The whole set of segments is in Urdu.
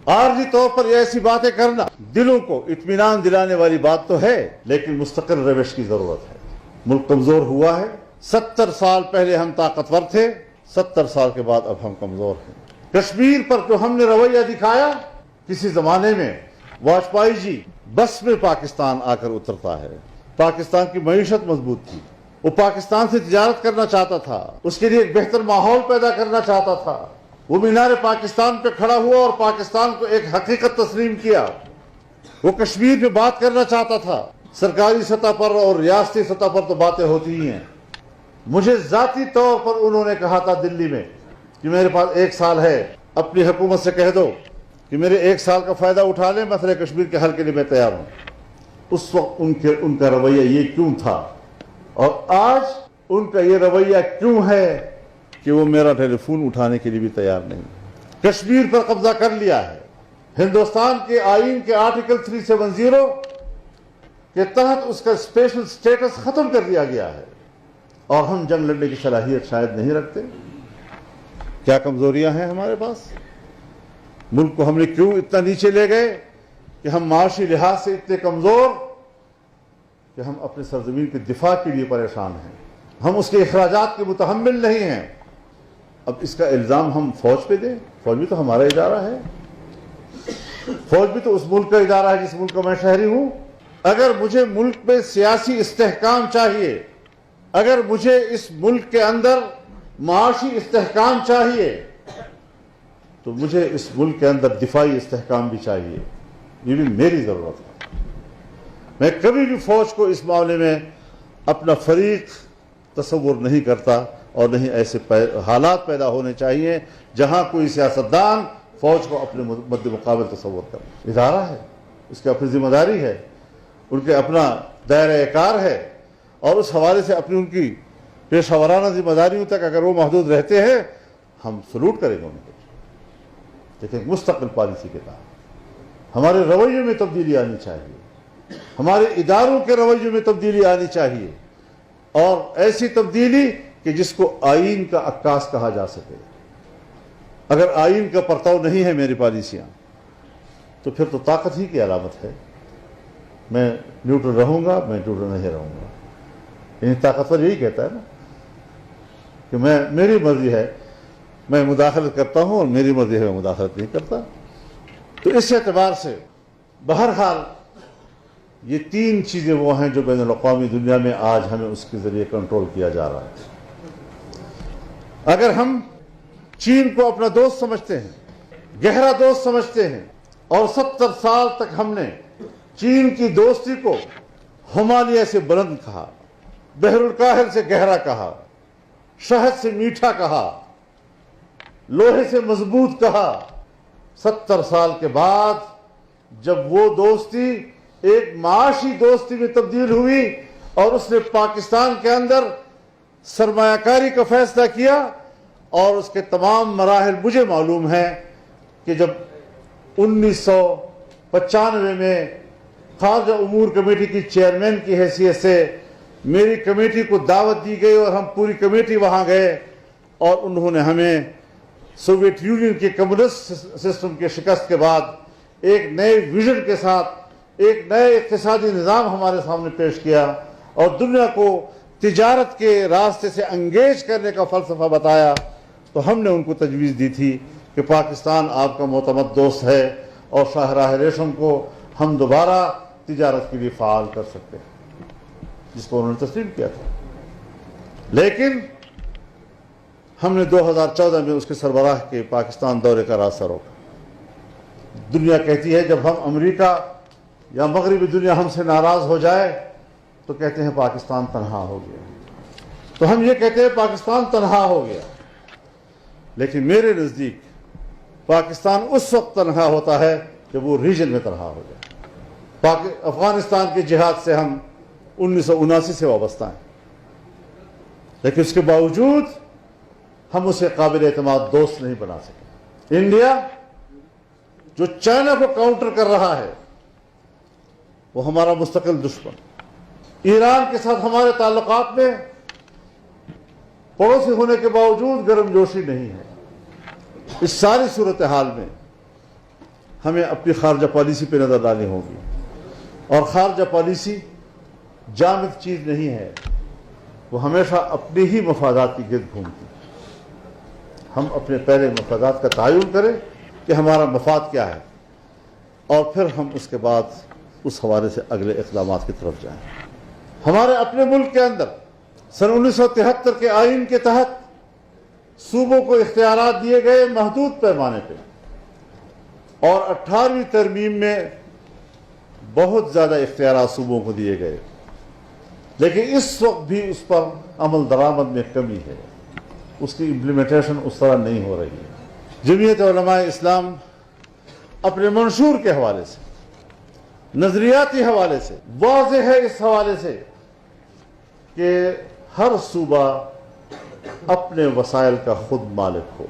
عارضی طور پر یہ ایسی باتیں کرنا دلوں کو اطمینان دلانے والی بات تو ہے، لیکن مستقل روش کی ضرورت ہے۔ ملک کمزور ہوا ہے، 70 سال پہلے ہم طاقتور تھے، 70 سال کے بعد اب ہم کمزور ہیں۔ کشمیر پر جو ہم نے رویہ دکھایا، کسی زمانے میں واجپئی جی بس میں پاکستان آ کر اترتا ہے، پاکستان کی معیشت مضبوط تھی، وہ پاکستان سے تجارت کرنا چاہتا تھا، اس کے لیے ایک بہتر ماحول پیدا کرنا چاہتا تھا، وہ مینار پاکستان پہ کھڑا ہوا اور پاکستان کو ایک حقیقت تسلیم کیا، وہ کشمیر میں بات کرنا چاہتا تھا۔ سرکاری سطح پر اور ریاستی سطح پر تو باتیں ہوتی ہی ہیں، مجھے ذاتی طور پر انہوں نے کہا تھا دلی میں کہ میرے پاس 1 سال ہے، اپنی حکومت سے کہہ دو کہ میرے 1 سال کا فائدہ اٹھا لیں، مسئلہ کشمیر کے حل کے لیے میں تیار ہوں۔ اس وقت ان کا رویہ یہ کیوں تھا، اور آج ان کا یہ رویہ کیوں ہے کہ وہ میرا ٹیلی فون اٹھانے کے لیے بھی تیار نہیں۔ کشمیر پر قبضہ کر لیا ہے، ہندوستان کے آئین کے آرٹیکل 370 کے تحت اس کا اسپیشل سٹیٹس ختم کر دیا گیا ہے، اور ہم جنگ لڑنے کی صلاحیت شاید نہیں رکھتے۔ کیا کمزوریاں ہیں ہمارے پاس؟ ملک کو ہم نے کیوں اتنا نیچے لے گئے کہ ہم معاشی لحاظ سے اتنے کمزور کہ ہم اپنے سرزمین کے دفاع کے لیے پریشان ہیں، ہم اس کے اخراجات کے متحمل نہیں ہیں۔ اب اس کا الزام ہم فوج پہ دیں؟ فوج بھی تو ہمارا ادارہ ہے، فوج بھی تو اس ملک کا ادارہ ہے جس ملک کا میں شہری ہوں۔ اگر مجھے ملک میں سیاسی استحکام چاہیے، اگر مجھے اس ملک کے اندر معاشی استحکام چاہیے، تو مجھے اس ملک کے اندر دفاعی استحکام بھی چاہیے، یہ بھی میری ضرورت ہے۔ میں کبھی بھی فوج کو اس معاملے میں اپنا فریق تصور نہیں کرتا، اور نہیں ایسے حالات پیدا ہونے چاہیے جہاں کوئی سیاستدان فوج کو اپنے مد مقابل تصور کرے۔ ادارہ ہے، اس کی اپنی ذمہ داری ہے، ان کے اپنا دائرہ کار ہے، اور اس حوالے سے اپنی ان کی پیشہ ورانہ ذمہ داریوں تک اگر وہ محدود رہتے ہیں، ہم سلوٹ کریں گے ان کو، لیکن مستقل پالیسی کے تحت ہمارے رویوں میں تبدیلی آنی چاہیے، ہمارے اداروں کے رویوں میں تبدیلی آنی چاہیے، اور ایسی تبدیلی کہ جس کو آئین کا عکاس کہا جا سکے۔ اگر آئین کا پرتاؤ نہیں ہے میری پالیسیاں، تو پھر تو طاقت ہی کی علامت ہے۔ میں نیوٹرل رہوں گا، میں نیوٹرل نہیں رہوں گا، یعنی طاقتور یہی کہتا ہے نا کہ میری مرضی ہے میں مداخلت کرتا ہوں، اور میری مرضی ہے میں مداخلت نہیں کرتا۔ تو اس اعتبار سے بہرحال یہ 3 چیزیں وہ ہیں جو بین الاقوامی دنیا میں آج ہمیں اس کے ذریعے کنٹرول کیا جا رہا ہے۔ اگر ہم چین کو اپنا دوست سمجھتے ہیں، گہرا دوست سمجھتے ہیں، اور 70 سال تک ہم نے چین کی دوستی کو ہمالیہ سے بلند کہا، بحر الکاہل سے گہرا کہا، شہد سے میٹھا کہا، لوہے سے مضبوط کہا، 70 سال کے بعد جب وہ دوستی ایک معاشی دوستی میں تبدیل ہوئی، اور اس نے پاکستان کے اندر سرمایہ کاری کا فیصلہ کیا، اور اس کے تمام مراحل مجھے معلوم ہے کہ جب 1995 میں خارجہ امور کمیٹی کی چیئرمین کی حیثیت سے میری کمیٹی کو دعوت دی گئی، اور ہم پوری کمیٹی وہاں گئے، اور انہوں نے ہمیں سوویت یونین کے کمیونسٹ سسٹم کے شکست کے بعد ایک نئے ویژن کے ساتھ ایک نئے اقتصادی نظام ہمارے سامنے پیش کیا، اور دنیا کو تجارت کے راستے سے انگیج کرنے کا فلسفہ بتایا۔ تو ہم نے ان کو تجویز دی تھی کہ پاکستان آپ کا معتمد دوست ہے، اور شاہراہ ریشم کو ہم دوبارہ تجارت کے لیے فعال کر سکتے ہیں، جس کو انہوں نے تسلیم کیا تھا۔ لیکن ہم نے 2014 میں اس کے سربراہ کے پاکستان دورے کا راستہ روکا۔ دنیا کہتی ہے جب ہم امریکہ یا مغربی دنیا ہم سے ناراض ہو جائے تو کہتے ہیں پاکستان تنہا ہو گیا، تو ہم یہ کہتے ہیں پاکستان تنہا ہو گیا، لیکن میرے نزدیک پاکستان اس وقت تنہا ہوتا ہے جب وہ ریجن میں تنہا ہو جائے۔ افغانستان کے جہاد سے ہم 1979 سے وابستہ ہیں، لیکن اس کے باوجود ہم اسے قابل اعتماد دوست نہیں بنا سکے۔ انڈیا جو چائنا کو کاؤنٹر کر رہا ہے وہ ہمارا مستقل دشمن۔ ایران کے ساتھ ہمارے تعلقات میں پڑوسی ہونے کے باوجود گرم جوشی نہیں ہے۔ اس ساری صورتحال میں ہمیں اپنی خارجہ پالیسی پہ نظر ڈالنی ہوگی، اور خارجہ پالیسی جامد چیز نہیں ہے، وہ ہمیشہ اپنے ہی مفادات کی گرد گھومتی ہے۔ ہم اپنے پہلے مفادات کا تعین کریں کہ ہمارا مفاد کیا ہے، اور پھر ہم اس کے بعد اس حوالے سے اگلے اقدامات کی طرف جائیں۔ ہمارے اپنے ملک کے اندر سن 1973 کے آئین کے تحت صوبوں کو اختیارات دیے گئے محدود پیمانے پہ، اور 18ویں ترمیم میں بہت زیادہ اختیارات صوبوں کو دیے گئے، لیکن اس وقت بھی اس پر عمل درآمد میں کمی ہے، اس کی امپلیمنٹیشن اس طرح نہیں ہو رہی ہے۔ جمعیت علماء اسلام اپنے منشور کے حوالے سے، نظریاتی حوالے سے واضح ہے اس حوالے سے کہ ہر صوبہ اپنے وسائل کا خود مالک ہو،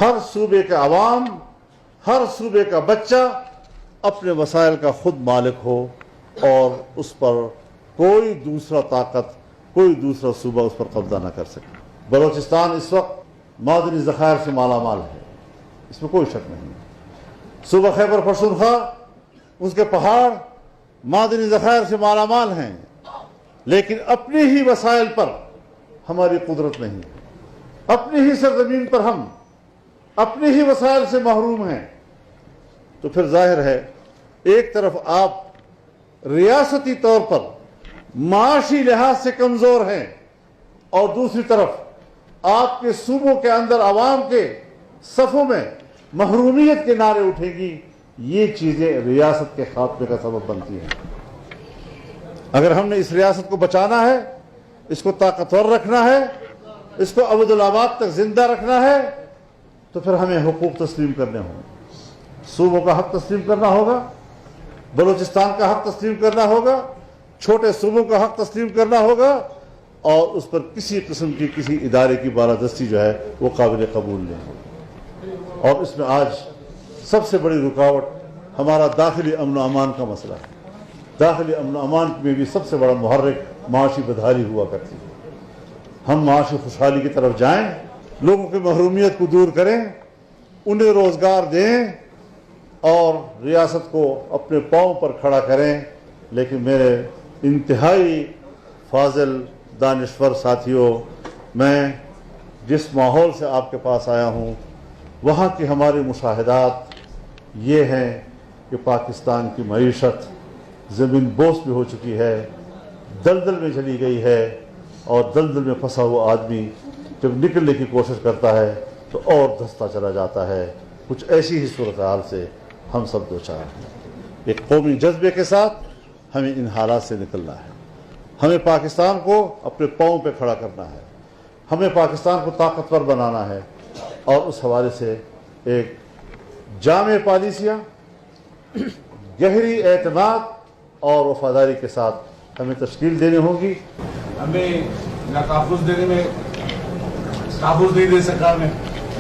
ہر صوبے کے عوام، ہر صوبے کا بچہ اپنے وسائل کا خود مالک ہو، اور اس پر کوئی دوسرا طاقت، کوئی دوسرا صوبہ اس پر قبضہ نہ کر سکے۔ بلوچستان اس وقت معدنی ذخائر سے مالا مال ہے، اس میں کوئی شک نہیں ہے۔ صوبہ خیبر پختونخوا، اس کے پہاڑ معدنی ذخائر سے مالا مال ہیں، لیکن اپنے ہی وسائل پر ہماری قدرت نہیں ہے، اپنی ہی سرزمین پر ہم اپنے ہی وسائل سے محروم ہیں۔ تو پھر ظاہر ہے ایک طرف آپ ریاستی طور پر معاشی لحاظ سے کمزور ہیں، اور دوسری طرف آپ کے صوبوں کے اندر عوام کے صفوں میں محرومیت کے نعرے اٹھیں گی۔ یہ چیزیں ریاست کے خاتمے کا سبب بنتی ہیں۔ اگر ہم نے اس ریاست کو بچانا ہے، اس کو طاقتور رکھنا ہے، اس کو ابدالآباد تک زندہ رکھنا ہے، تو پھر ہمیں حقوق تسلیم کرنے ہوں گے۔ صوبوں کا حق تسلیم کرنا ہوگا، بلوچستان کا حق تسلیم کرنا ہوگا، چھوٹے صوبوں کا حق تسلیم کرنا ہوگا، اور اس پر کسی قسم کی کسی ادارے کی بالادستی جو ہے وہ قابل قبول نہیں ہوگی۔ اور اس میں آج سب سے بڑی رکاوٹ ہمارا داخلی امن و امان کا مسئلہ ہے۔ داخلی امن و امان میں بھی سب سے بڑا محرک معاشی بدحالی ہوا کرتی ہے۔ ہم معاشی خوشحالی کی طرف جائیں، لوگوں کی محرومیت کو دور کریں، انہیں روزگار دیں، اور ریاست کو اپنے پاؤں پر کھڑا کریں۔ لیکن میرے انتہائی فاضل دانشور ساتھیوں، میں جس ماحول سے آپ کے پاس آیا ہوں، وہاں کی ہمارے مشاہدات یہ ہیں کہ پاکستان کی معیشت زمین بوس بھی ہو چکی ہے، دلدل میں چلی گئی ہے، اور دلدل میں پھنسا ہوا آدمی جب نکلنے کی کوشش کرتا ہے تو اور دھستا چلا جاتا ہے۔ کچھ ایسی ہی صورتحال سے ہم سب دوچار ہیں۔ ایک قومی جذبے کے ساتھ ہمیں ان حالات سے نکلنا ہے۔ ہمیں پاکستان کو اپنے پاؤں پہ کھڑا کرنا ہے، ہمیں پاکستان کو طاقتور بنانا ہے، اور اس حوالے سے ایک جامع پالیسیاں، گہری اعتماد اور وفاداری کے ساتھ ہمیں تشکیل دینی ہوگی۔ ہمیں نہ تحفظ دینے میں تحفظ نہیں دے سکا، ہمیں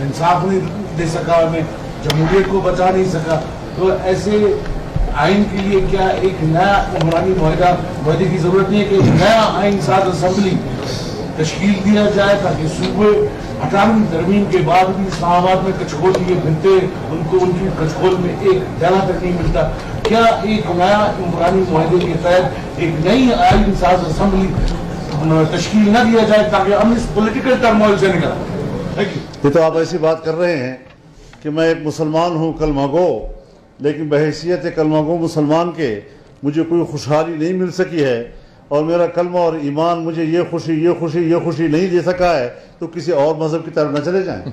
انصاف نہیں دے سکا، ہمیں جمہوریت کو بچا نہیں سکا، تو ایسے آئین کے لیے کیا ایک نیا عمرانی معاہدے کی ضرورت نہیں ہے کہ ایک نیا آئین ساز اسمبلی تشکیل دیا جائے، تاکہ صوبے 18ویں ترمیم کے بعد بھی اسلام آباد میں کچھول لیے بنتے، ان کو ان کی کچھول میں ایک جگہ تک نہیں ملتا۔ کیا ایک نیا عمرانی معاہدے کے تحت ایک نئی آئین ساز اسمبلی تشکیل نہ دیا جائے تاکہ ہم اس پولیٹیکل ٹرموائل سے نکلیں؟ یہ تو آپ ایسی بات کر رہے ہیں کہ میں ایک مسلمان ہوں، کلمہ گو، لیکن بحیثیت کلمہ گو مسلمان کے مجھے کوئی خوشحالی نہیں مل سکی ہے، اور میرا کلمہ اور ایمان مجھے یہ خوشی نہیں دے سکا ہے، تو کسی اور مذہب کی طرف نہ چلے جائیں۔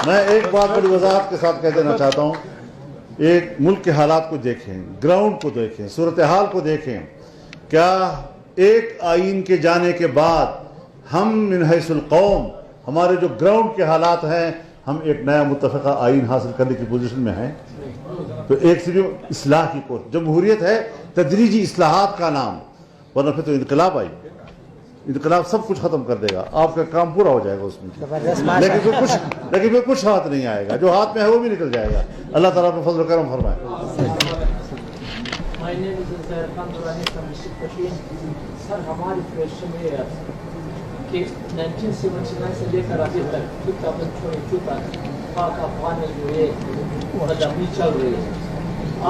میں ایک بات بڑی وضاحت کے ساتھ کہہ دینا چاہتا ہوں، ایک ملک کے حالات کو دیکھیں، گراؤنڈ کو دیکھیں، صورتحال کو دیکھیں۔ کیا ایک آئین کے جانے کے بعد ہم من حیث القوم، ہمارے جو گراؤنڈ کے حالات ہیں، ہم ایک نیا متفقہ آئین حاصل کرنے کی پوزیشن میں ہیں؟ تو ایک صرف اصلاح کی کوشش، جمہوریت ہے تدریجی اصلاحات کا نام، ورنہ پھر تو انقلاب آئی، انقلاب سب کچھ ختم کر دے گا، آپ کا کام پورا ہو جائے گا اس میں، لیکن پھر کچھ ہاتھ نہیں آئے گا، جو ہاتھ میں ہے وہ بھی نکل جائے گا۔ اللہ تعالیٰ اپنے فضل و کرم فرمائے۔ My name is Kandurani from District 14. Sir, ہماری کوشچن یہ ہے کہ 1979 سے لے کر ابھی تک 2022 تک پاک افغان میں جو ہے مداخلت چل رہی ہے.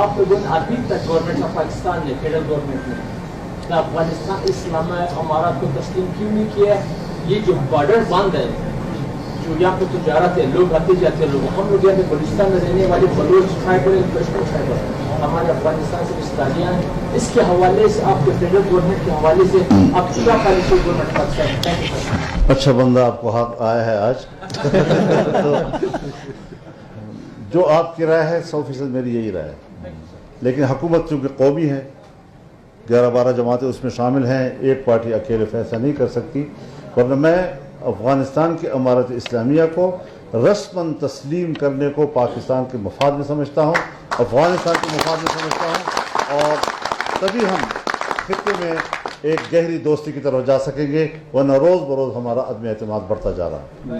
آپ لوگوں نے ابھی تک گورنمنٹ آف پاکستان نے فیڈرل گورنمنٹ نے کہ افغانستان اسلامی امارات کو تسلیم کیوں نہیں کیا؟ یہ جو بارڈر بند ہے، جو یہاں پہ تجارت ہے، لوگ آتے جاتے لوگ، ہم لوگ یہاں پہ بلوچستان میں رہنے والے بلوچ ٹرائبل پشتون ٹرائبل ہمارے افغانستان سے رشتہ ہیں. اس کے حوالے سے آپ کے فیڈرل گورنمنٹ کے حوالے سے آپ کیا پالیسی گورنمنٹ پاکستان ہے؟ اچھا بندہ آپ کو حق آیا ہے آج. تو جو آپ کی رائے ہے 100% میری یہی رائے ہے، لیکن حکومت چونکہ قومی ہے، 11-12 جماعتیں اس میں شامل ہیں، ایک پارٹی اکیلے فیصلہ نہیں کر سکتی. ورنہ میں افغانستان کی امارت اسلامیہ کو رسماً تسلیم کرنے کو پاکستان کے مفاد میں سمجھتا ہوں، افغانستان کے مفاد میں سمجھتا ہوں، اور تبھی ہم خطے میں ایک گہری دوستی کی طرف جا سکیں گے، ورنہ روز بروز ہمارا عدم اعتماد بڑھتا جا رہا ہے.